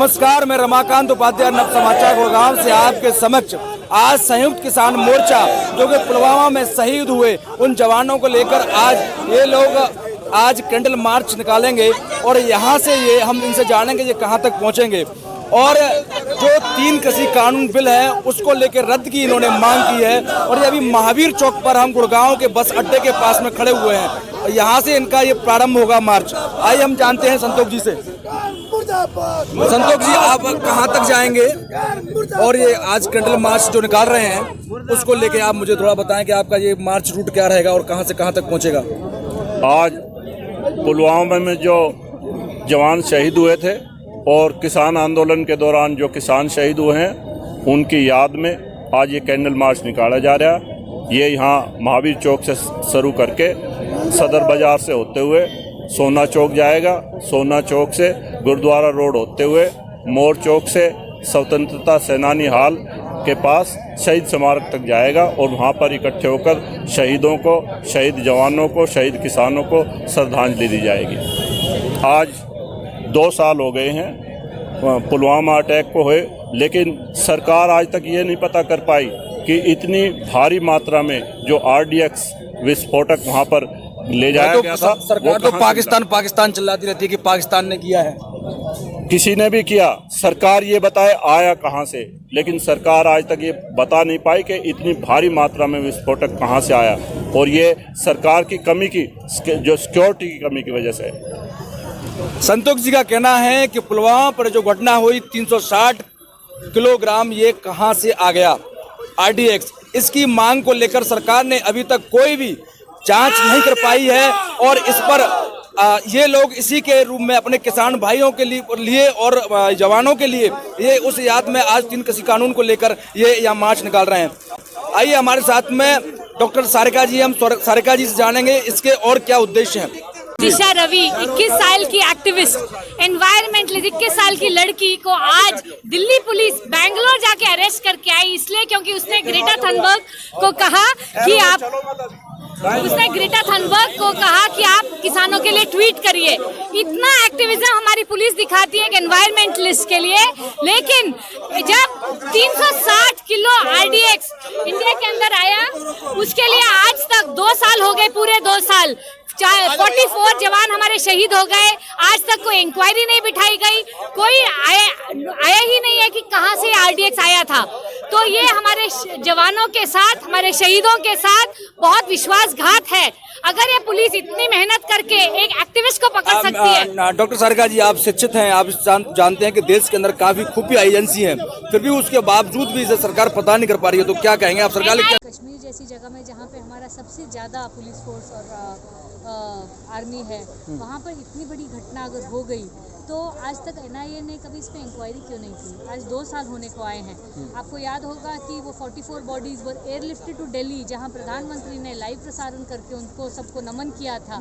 नमस्कार, मैं रमाकांत उपाध्याय, नव समाचार गुड़गांव से आपके समक्ष आज संयुक्त किसान मोर्चा जो कि पुलवामा में शहीद हुए उन जवानों को लेकर आज ये लोग आज कैंडल मार्च निकालेंगे और यहाँ से ये हम इनसे जानेंगे ये कहाँ तक पहुँचेंगे। और जो 3 कृषि कानून बिल है उसको लेकर रद्द की इन्होंने मांग की है और ये अभी महावीर चौक पर हम गुड़गांव के बस अड्डे के पास में खड़े हुए हैं और यहाँ से इनका ये प्रारंभ होगा मार्च। आइए हम जानते हैं संतोष जी से। संतोष जी, आप कहाँ तक जाएंगे और ये आज कैंडल मार्च जो निकाल रहे हैं उसको लेके आप मुझे थोड़ा बताएं कि आपका ये मार्च रूट क्या रहेगा और कहाँ से कहाँ तक पहुँचेगा। आज पुलवामा में जो जवान शहीद हुए थे और किसान आंदोलन के दौरान जो किसान शहीद हुए हैं उनकी याद में आज ये कैंडल मार्च निकाला जा रहा है। ये यहाँ महावीर चौक से शुरू करके सदर बाज़ार से होते हुए सोना चौक जाएगा, सोना चौक से गुरुद्वारा रोड होते हुए मोर चौक से स्वतंत्रता सेनानी हाल के पास शहीद स्मारक तक जाएगा और वहाँ पर इकट्ठे होकर शहीदों को, शहीद जवानों को, शहीद किसानों को श्रद्धांजलि दी जाएगी। आज 2 साल हो गए हैं पुलवामा अटैक को हुए, लेकिन सरकार आज तक ये नहीं पता कर पाई कि इतनी भारी मात्रा में जो RDX विस्फोटक वहाँ पर ले जाया गया था। सरकार तो पाकिस्तान चिल्लाती रहती है कि पाकिस्तान ने किया है। किसी ने भी किया, सरकार ये बताए आया कहाँ से, लेकिन सरकार आज तक ये बता नहीं पाई कि इतनी भारी मात्रा में विस्फोटक कहाँ से आया और ये सरकार की कमी की, जो सिक्योरिटी की कमी की वजह से। संतोष जी का कहना है कि पुलवामा पर जो घटना हुई 360 किलोग्राम ये कहां से आ गया RDX, इसकी मांग को लेकर सरकार ने अभी तक कोई भी जांच नहीं कर पाई है और इस पर ये लोग इसी के रूप में अपने किसान भाइयों के लिए और जवानों के लिए ये उस याद में आज 3 कृषि कानून को लेकर ये यहाँ मार्च निकाल रहे हैं। आइए हमारे साथ में डॉक्टर सारिका जी, हम सारिका जी से जानेंगे इसके और क्या उद्देश्य हैं। दिशा रवि 21 साल की एक्टिविस्ट, एनवायरमेंटलिस्ट, 21 साल की लड़की को आज दिल्ली पुलिस बैंगलोर जाके अरेस्ट करके आई, इसलिए क्योंकि उसने ग्रेटा थनबर्ग को कहा कि आप किसानों के लिए ट्वीट करिए। इतना एक्टिविज्म हमारी पुलिस दिखाती है कि एनवायरमेंटलिस्ट के लिए, लेकिन जब 360 किलो RDX इंडिया के अंदर आया उसके लिए आज तक 2 साल हो गए, पूरे 2 साल 44 जवान हमारे शहीद हो गए। आज तक कोई इंक्वायरी नहीं बिठाई गई, कोई आया ही नहीं है कि कहां से RDX आया था। तो ये हमारे जवानों के साथ, हमारे शहीदों के साथ बहुत विश्वासघात है। अगर ये पुलिस इतनी मेहनत करके एक एक्टिविस्ट को पकड़ सकती है। डॉक्टर सारिका जी, आप शिक्षित हैं, आप जानते हैं कि देश के अंदर काफी खुफिया एजेंसी हैं, फिर भी उसके बावजूद भी इसे सरकार पता नहीं कर पा रही है, तो क्या कहेंगे आप सरकार? कश्मीर जैसी जगह में जहाँ पे हमारा सबसे ज़्यादा पुलिस फोर्स और आर्मी है, वहाँ पर इतनी बड़ी घटना अगर हो गई तो आज तक NIA ने कभी इस पर इंक्वायरी क्यों नहीं की? आज 2 साल होने को आए हैं। आपको याद होगा कि वो 44 bodies were airlifted to Delhi, जहाँ प्रधानमंत्री ने लाइव प्रसारण करके उनको सबको नमन किया था।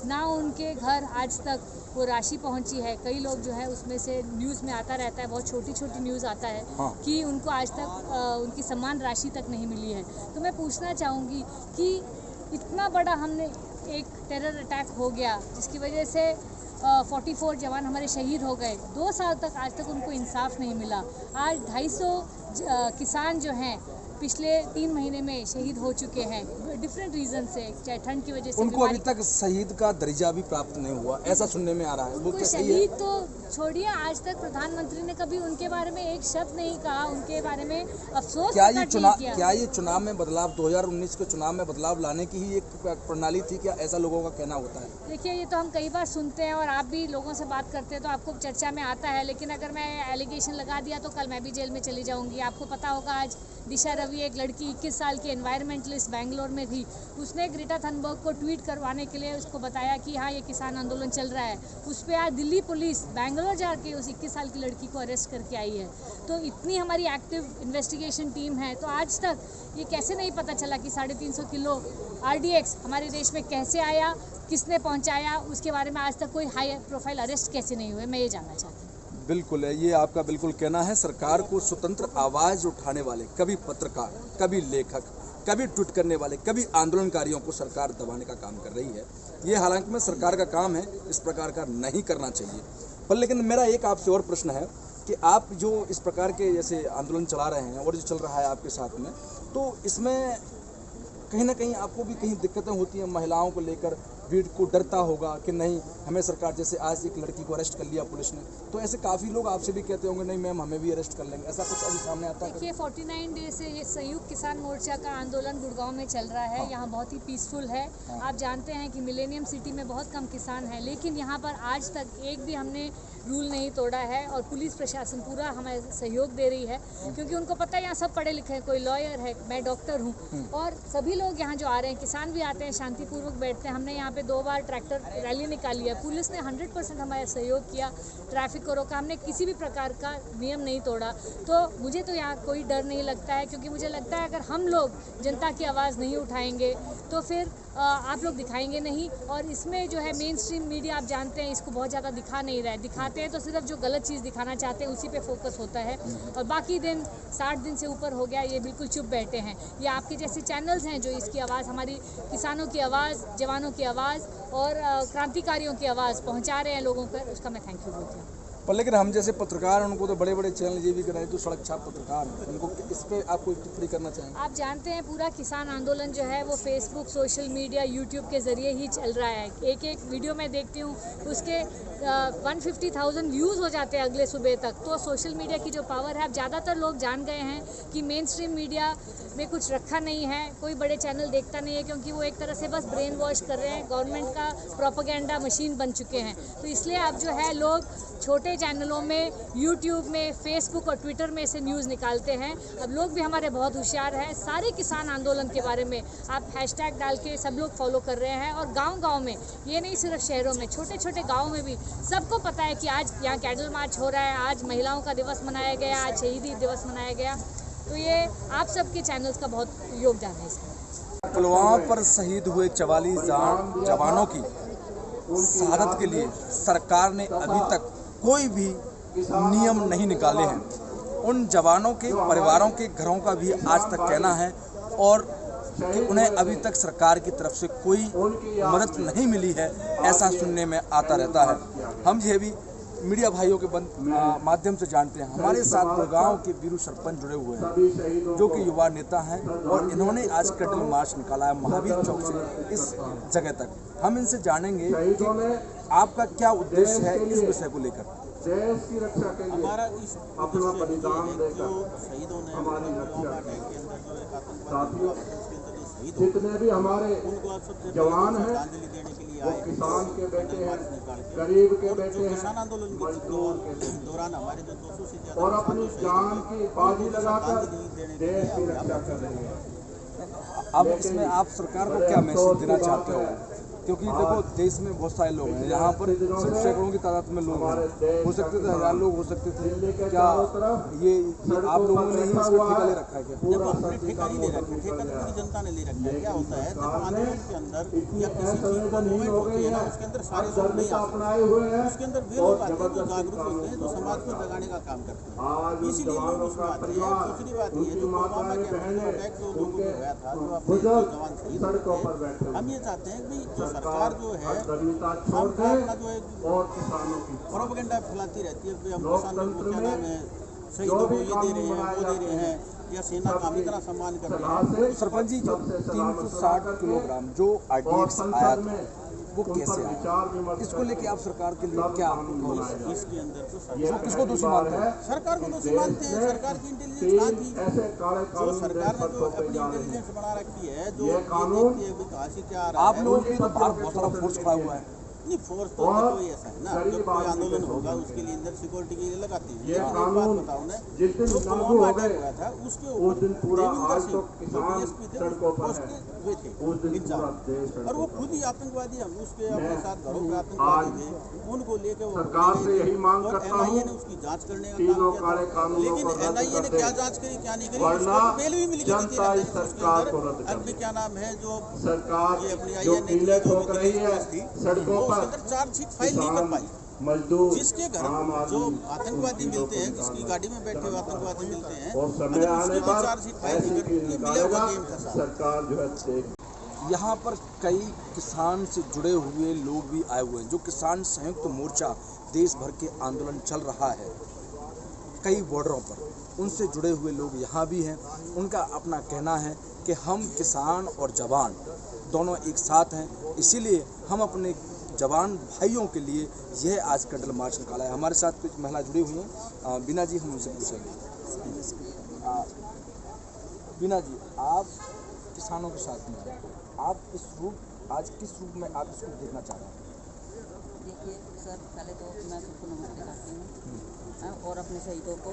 ना उनके घर आज तक वो राशि पहुंची है। कई लोग जो है उसमें से न्यूज़ में आता रहता है, बहुत छोटी छोटी न्यूज़ आता है कि उनको आज तक उनकी समान राशि तक नहीं मिली है। तो मैं पूछना चाहूँगी कि इतना बड़ा हमने एक टेरर अटैक हो गया जिसकी वजह से 44 जवान हमारे शहीद हो गए, 2 साल तक आज तक उनको इंसाफ नहीं मिला। आज 250 किसान जो हैं पिछले 3 महीने में शहीद हो चुके हैं डिफरेंट रीजन से, चाहे ठंड की वजह से। उनको अभी तक शहीद का दर्जा भी प्राप्त नहीं हुआ, ऐसा सुनने में आ रहा है। उनको शहीद तो छोड़िए, आज तक प्रधानमंत्री ने कभी उनके बारे में एक शब्द नहीं कहा, उनके बारे में अफसोस क्या ये चुनाव में बदलाव 2019 के चुनाव में बदलाव लाने की ही एक प्रणाली थी क्या, ऐसा लोगों का कहना होता है? देखिए, ये तो हम कई बार सुनते हैं और आप भी लोगों से बात करते हैं तो आपको चर्चा में आता है, लेकिन अगर मैं एलिगेशन लगा दिया तो कल मैं भी जेल में चली जाऊंगी। आपको पता होगा आज दिशा रवि एक लड़की 21 साल की एनवायरमेंटलिस्ट बैंगलोर में थी, उसने ग्रेटा थनबर्ग को ट्वीट करवाने के लिए उसको बताया कि हाँ ये किसान आंदोलन चल रहा है। उस पर आज दिल्ली पुलिस बैंगलोर जाके उस 21 साल की लड़की को अरेस्ट करके आई है। तो इतनी हमारी एक्टिव इन्वेस्टिगेशन टीम है, तो आज तक ये कैसे नहीं पता चला कि 350 किलो RDX हमारे देश में कैसे आया, किसने पहुँचाया, उसके बारे में आज तक कोई हाई प्रोफाइल अरेस्ट कैसे नहीं हुए, मैं ये जानना चाहती हूँ। बिल्कुल है, ये आपका बिल्कुल कहना है। सरकार को स्वतंत्र आवाज़ उठाने वाले, कभी पत्रकार, कभी लेखक, कभी ट्वीट करने वाले, कभी आंदोलनकारियों को सरकार दबाने का काम कर रही है। ये हालांकि में सरकार का काम है, इस प्रकार का नहीं करना चाहिए। पर लेकिन मेरा एक आपसे और प्रश्न है कि आप जो इस प्रकार के जैसे आंदोलन चला रहे हैं और जो चल रहा है आपके साथ में, तो इसमें कहीं ना कहीं आपको भी कहीं दिक्कतें होती हैं महिलाओं को लेकर, भीड़ को डरता होगा कि नहीं हमें सरकार, जैसे आज एक लड़की को अरेस्ट कर लिया पुलिस ने, तो ऐसे काफ़ी लोग आपसे भी कहते होंगे नहीं मैम हमें भी अरेस्ट कर लेंगे, ऐसा कुछ अभी सामने आता है? देखिए 49 डे से ये संयुक्त किसान मोर्चा का आंदोलन गुड़गांव में चल रहा है। यहाँ बहुत ही पीसफुल है। आप जानते हैं कि मिलेनियम सिटी में बहुत कम किसान हैं, लेकिन यहाँ पर आज तक एक भी हमने रूल नहीं तोड़ा है और पुलिस प्रशासन पूरा हमें सहयोग दे रही है, क्योंकि उनको पता है यहाँ सब पढ़े लिखे हैं, कोई लॉयर है, मैं डॉक्टर हूँ, और सभी लोग यहाँ जो आ रहे हैं, किसान भी आते हैं, शांतिपूर्वक बैठते हैं। हमने यहाँ पे 2 बार ट्रैक्टर रैली निकाली है, पुलिस ने 100% हमारा सहयोग किया, ट्रैफिक को रोका, हमने किसी भी प्रकार का नियम नहीं तोड़ा। तो मुझे तो यहाँ कोई डर नहीं लगता है, क्योंकि मुझे लगता है अगर हम लोग जनता की आवाज़ नहीं उठाएंगे तो फिर आप लोग दिखाएंगे नहीं। और इसमें जो है मेन स्ट्रीम मीडिया, आप जानते हैं, इसको बहुत ज़्यादा दिखा नहीं रहा है। दिखाते हैं तो सिर्फ जो गलत चीज़ दिखाना चाहते हैं उसी पे फोकस होता है, और बाकी दिन 60 दिन से ऊपर हो गया ये बिल्कुल चुप बैठे हैं। ये आपके जैसे चैनल्स हैं जो इसकी आवाज़, हमारी किसानों की आवाज़, जवानों की आवाज़ और क्रांतिकारियों की आवाज़ पहुँचा रहे हैं लोगों पर, उसका मैं थैंक यू बोलती हूँ। पर लेकिन हम जैसे पत्रकार हैं उनको तो बड़े बड़े चैनल ये भी कराए, तो सड़क छाप पत्रकार हैं, उनको इस पे आप कोई टिप्पणी करना चाहेंगे? आप जानते हैं पूरा किसान आंदोलन जो है वो फेसबुक, सोशल मीडिया, यूट्यूब के ज़रिए ही चल रहा है। एक एक वीडियो मैं देखती हूँ उसके 150,000 व्यूज़ हो जाते हैं अगले सुबह तक। तो सोशल मीडिया की जो पावर है, अब ज़्यादातर लोग जान गए हैं कि मेन स्ट्रीम मीडिया में कुछ रखा नहीं है, कोई बड़े चैनल देखता नहीं है, क्योंकि वो एक तरह से बस ब्रेन वॉश कर रहे हैं, गवर्नमेंट का प्रोपेगेंडा मशीन बन चुके हैं। तो इसलिए अब जो है लोग छोटे चैनलों में, यूट्यूब में, फेसबुक और ट्विटर में से न्यूज़ निकालते हैं। अब लोग भी हमारे बहुत होशियार हैं, सारे किसान आंदोलन के बारे में आप हैशटैग डाल के सब लोग फॉलो कर रहे हैं, और गांव-गांव में, ये नहीं सिर्फ शहरों में, छोटे छोटे गाँव में भी सबको पता है कि आज यहाँ कैंडल मार्च हो रहा है, आज महिलाओं का दिवस मनाया गया, आज शहीदी दिवस मनाया गया। तो ये आप सबके चैनल्स का बहुत योगदान है इसमें। पुलवामा पर शहीद हुए 44 जवानों की शहादत के लिए सरकार ने अभी तक कोई भी नियम नहीं निकाले हैं। उन जवानों के परिवारों के घरों का भी आज तक कहना है और कि उन्हें अभी तक सरकार की तरफ से कोई मदद नहीं मिली है, ऐसा सुनने में आता रहता है। हम ये भी मीडिया भाइयों के माध्यम से जानते हैं। हमारे साथ गुड़गांव के वीरू सरपंच जुड़े हुए हैं जो कि युवा नेता हैं, और इन्होंने आज कैंडल मार्च निकाला है महावीर चौक से इस जगह तक। हम इनसे जानेंगे कि आपका क्या उद्देश्य है इस विषय को लेकर। देश की रक्षा के लिए हमारा इस अपना बलिदान देकर शहीदों ने हमारी रक्षा साथियों, जितने भी हमारे जवान हैं वो किसान के बेटे हैं, गरीब के बेटे हैं, मजदूर के दौरान हमारे जो 200 से ज्यादा और अपनी जान की बाजी लगाकर देश की रक्षा कर रहे हैं। अब इसमें आप सरकार को क्या मैसेज देना चाहते हो? क्योंकि देखो देश में बहुत सारे लोग हैं, यहाँ पर सिर्फ सैकड़ों की तादाद में लोग हैं, हो सकते थे 1000 लोग हो सकते थे। क्या ये आप लोगों ने ही इसका ठेका ले रखा है? क्या देखो हमने ठेका नहीं ले रखा है, ठेका तो पूरी जनता ने ले रखा है। क्या होता है जब आंदोलन के अंदर या किसी चीज का मूवमेंट होती है ना, उसके अंदर सारे लोग नहीं आ सकते, उसके अंदर वे लोग आते हैं जो जागरूक होते हैं, जो समाज को जगाने का काम करते हैं, इसीलिए लोग उसमें आते हैं। दूसरी बात ये जो पुलवामा के अंदर अटैक जो लोगों को हुआ था, जो अपने जवान शहीद हुए थे, हम ये चाहते हैं कि जो सरकार जो है हम अपना जो है प्रोपेगेंडा फैलाती रहती है कि हम किसानों को क्या नाम है, शहीदों को ये दे रहे हैं, वो दे रहे हैं, या सेना का हम इतना सम्मान कर रहे हैं। सरपंच जी, जो 360 किलोग्राम जो RDX आया था वो कैसे आया, इसको लेके आप सरकार के लिए क्या इसके अंदर तो किसको दोषी मानते हैं? सरकार को दोषी मानते हैं। सरकार की इंटेलिजेंस कहाँ थी? जो सरकार ने जो अपनी इंटेलिजेंस बना रखी है, जो ये देखती है कहाँ से क्या आ रहा है। आप लोगों की तो बाहर बहुत सारा फोर्स खड़ा हुआ है। नहीं, फोर्स तो कोई ऐसा है ना, जब कोई आंदोलन होगा उसके लिए अंदर सिक्योरिटी के लिए लगाती है। लेकिन एक बात बताऊं ना, जो पुलवामा अटैक हुआ था उसके ऊपर देविंदर सिंह जो DSP थे उसके हुए थे इंचार्ज, और वो खुद ही आतंकवादी, हम उसके अपने साथ घरों पे आतंकवादी थे, उनको लेके वो और NIA ने उसकी जांच करने का काम किया था। लेकिन NIA ने क्या जांच करी क्या नहीं करी, उसको बेल भी मिली थी। उसके अंदर अभी क्या नाम है जो ये अपनी IN ने थी, उसके अंदर चार्जशीट फाइल नहीं कर पाई। जिसके घर जो आतंकवादी मिलते हैं, जिसकी गाड़ी में बैठे हुए आतंकवादी मिलते हैं, अगर उसकी भी चार्जशीट फाइल नहीं करती, मिला हुआ गेम फंसा। यहाँ पर कई किसान से जुड़े हुए लोग भी आए हुए हैं, जो किसान संयुक्त मोर्चा देश भर के आंदोलन चल रहा है। कई बॉर्डरों पर, उनसे जुड़े हुए लोग यहाँ भी हैं। उनका अपना कहना है कि हम किसान और जवान दोनों एक साथ हैं, इसीलिए हम अपने जवान भाइयों के लिए यह आज कैंडल मार्च निकाला है। हमारे साथ कुछ महिला जुड़ी हुई हैं। बीना जी, हम उनसे पूछेंगे। बीना जी, आप किसानों के साथ में हैं, आप इस रूप आज किस रूप में आप इसको देखना चाह रहे हैं? देखिए सर, पहले तो मैं सबको नमस्ते करती हूँ और अपने शहीदों को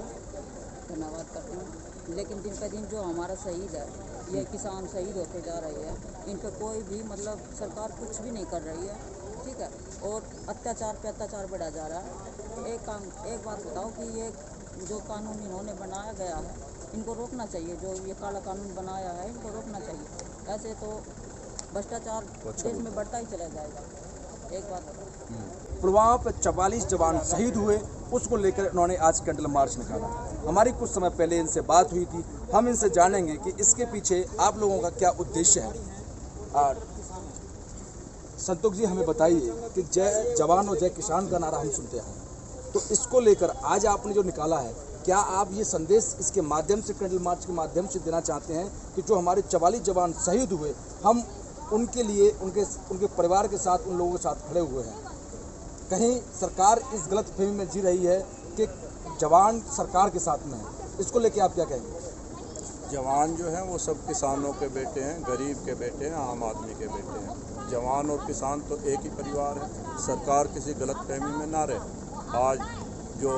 धन्यवाद करती हूँ। लेकिन दिन पर दिन जो हमारा शहीद है, ये किसान शहीद होते जा रहे हैं, इन पर कोई भी मतलब सरकार कुछ भी नहीं कर रही है, ठीक है। और अत्याचार पे अत्याचार बढ़ा जा रहा है। एक बात बताओ कि ये जो कानून इन्होंने बनाया गया है, इनको रोकना चाहिए। जो ये काला कानून बनाया है, इनको रोकना चाहिए। ऐसे तो भ्रष्टाचार देश में बढ़ता ही चला जाएगा। एक बात बताओ, पुलवामा पर 44 जवान शहीद हुए, उसको लेकर इन्होंने आज कैंडल मार्च निकाला। हमारी कुछ समय पहले इनसे बात हुई थी, हम इनसे जानेंगे कि इसके पीछे आप लोगों का क्या उद्देश्य है। संतोष जी, हमें बताइए कि जय जवान और जय किसान का नारा हम सुनते हैं, तो इसको लेकर आज आपने जो निकाला है, क्या आप ये संदेश इसके माध्यम से, कैंडल मार्च के माध्यम से देना चाहते हैं कि जो हमारे 44 जवान शहीद हुए, हम उनके लिए, उनके परिवार के साथ, उन लोगों के साथ खड़े हुए हैं? कहीं सरकार इस गलतफहमी में जी रही है कि जवान सरकार के साथ में है, इसको लेके आप क्या कहेंगे? जवान जो हैं वो सब किसानों के बेटे हैं, गरीब के बेटे हैं, आम आदमी के बेटे हैं। जवान और किसान तो एक ही परिवार है। सरकार किसी गलतफहमी में ना रहे। आज जो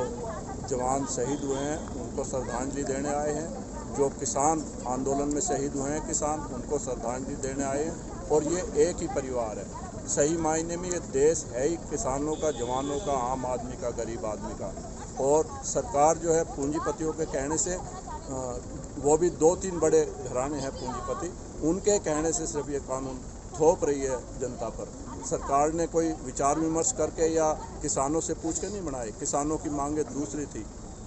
जवान शहीद हुए हैं उनको श्रद्धांजलि देने आए हैं, जो किसान आंदोलन में शहीद हुए हैं किसान, उनको श्रद्धांजलि देने आए हैं। और ये एक ही परिवार है। सही मायने में ये देश है ही किसानों का, जवानों का, आम आदमी का, गरीब आदमी का। और सरकार जो है पूंजीपतियों के कहने से, वो भी 2-3 बड़े घराने हैं पूंजीपति, उनके कहने से सिर्फ ये कानून थोप रही है जनता पर। सरकार ने कोई विचार विमर्श करके या किसानों से पूछ के नहीं बनाए। किसानों की मांगे दूसरी थी।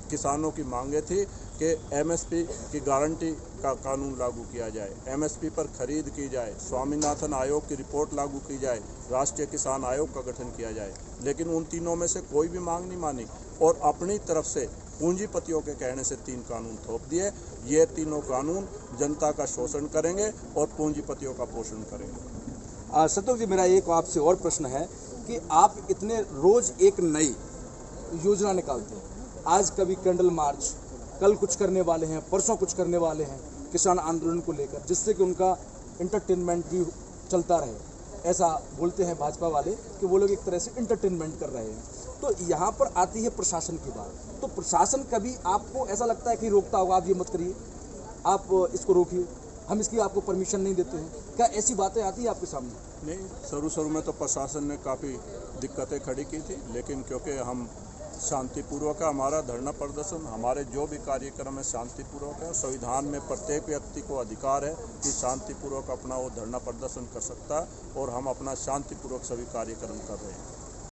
किसानों की मांगे थी कि एमएसपी की गारंटी का कानून लागू किया जाए, एमएसपी पर खरीद की जाए, स्वामीनाथन आयोग की रिपोर्ट लागू की जाए, राष्ट्रीय किसान आयोग का गठन किया जाए। लेकिन उन तीनों में से कोई भी मांग नहीं मानी और अपनी तरफ से पूंजीपतियों के कहने से 3 कानून थोप दिए। ये तीनों कानून जनता का शोषण करेंगे और पूंजीपतियों का पोषण करेंगे। संतोष जी, मेरा एक आपसे और प्रश्न है कि आप इतने रोज एक नई योजना निकालते हैं, आज कभी कैंडल मार्च, कल कुछ करने वाले हैं, परसों कुछ करने वाले हैं किसान आंदोलन को लेकर, जिससे कि उनका इंटरटेनमेंट भी चलता रहे। ऐसा बोलते हैं भाजपा वाले कि वो लोग एक तरह से इंटरटेनमेंट कर रहे हैं। तो यहाँ पर आती है प्रशासन की बात, तो प्रशासन कभी आपको ऐसा लगता है कि रोकता होगा, आप ये मत करिए, आप इसको रोकिए, हम इसकी आपको परमिशन नहीं देते हैं, क्या ऐसी बातें आती है आपके सामने? नहीं, शुरू में तो प्रशासन ने काफ़ी दिक्कतें खड़ी की थी, लेकिन क्योंकि हम शांतिपूर्वक है, हमारा धरना प्रदर्शन, हमारे जो भी कार्यक्रम है शांतिपूर्वक है। संविधान में प्रत्येक व्यक्ति को अधिकार है कि शांतिपूर्वक अपना वो धरना प्रदर्शन कर सकता है और हम अपना शांतिपूर्वक सभी कार्यक्रम कर रहे हैं।